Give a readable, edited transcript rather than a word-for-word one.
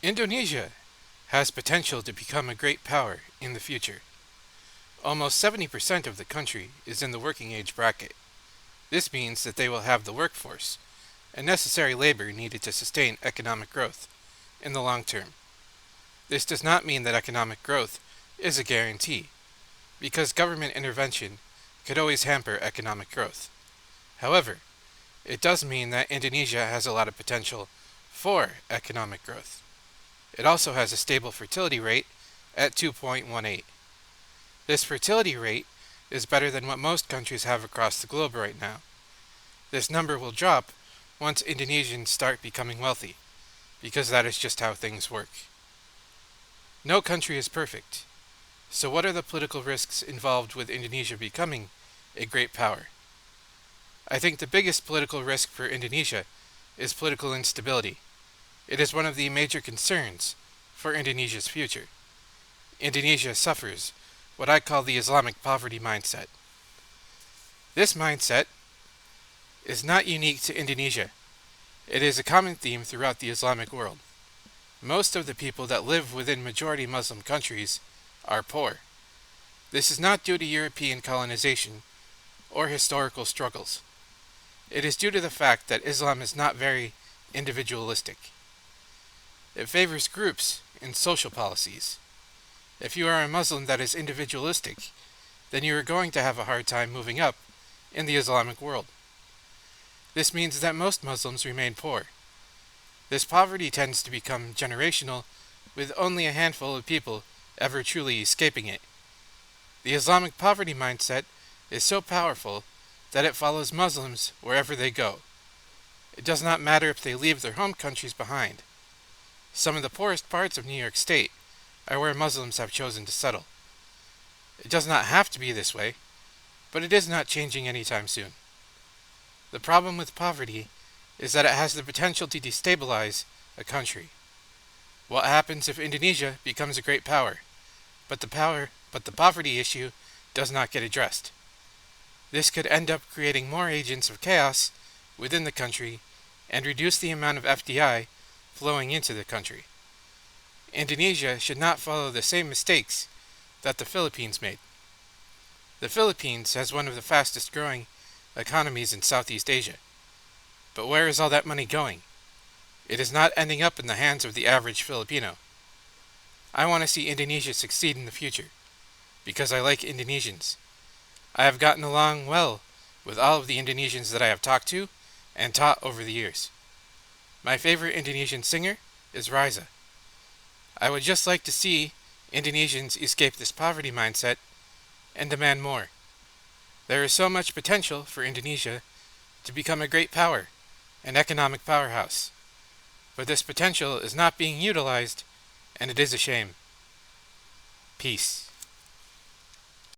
Indonesia has potential to become a great power in the future. Almost 70% of the country is in the working age bracket. This means that they will have the workforce and necessary labor needed to sustain economic growth in the long term. This does not mean that economic growth is a guarantee, because government intervention could always hamper economic growth. However, it does mean that Indonesia has a lot of potential for economic growth. It also has a stable fertility rate at 2.18. This fertility rate is better than what most countries have across the globe right now. This number will drop once Indonesians start becoming wealthy, because that is just how things work. No country is perfect. So what are the political risks involved with Indonesia becoming a great power? I think the biggest political risk for Indonesia is political instability. It is one of the major concerns for Indonesia's future. Indonesia suffers what I call the Islamic poverty mindset. This mindset is not unique to Indonesia. It is a common theme throughout the Islamic world. Most of the people that live within majority Muslim countries are poor. This is not due to European colonization or historical struggles. It is due to the fact that Islam is not very individualistic. It favors groups in social policies. If you are a Muslim that is individualistic, then you are going to have a hard time moving up in the Islamic world. This means that most Muslims remain poor. This poverty tends to become generational, with only a handful of people ever truly escaping it. The Islamic poverty mindset is so powerful that it follows Muslims wherever they go. It does not matter if they leave their home countries behind. Some of the poorest parts of New York State are where Muslims have chosen to settle. It does not have to be this way, but it is not changing anytime soon. The problem with poverty is that it has the potential to destabilize a country. What happens if Indonesia becomes a great power, but the poverty issue does not get addressed? This could end up creating more agents of chaos within the country and reduce the amount of FDI flowing into the country. Indonesia should not follow the same mistakes that the Philippines made. The Philippines has one of the fastest growing economies in Southeast Asia. But where is all that money going? It is not ending up in the hands of the average Filipino. I want to see Indonesia succeed in the future, because I like Indonesians. I have gotten along well with all of the Indonesians that I have talked to and taught over the years. My favorite Indonesian singer is Riza. I would just like to see Indonesians escape this poverty mindset and demand more. There is so much potential for Indonesia to become a great power, an economic powerhouse. But this potential is not being utilized, and it is a shame. Peace.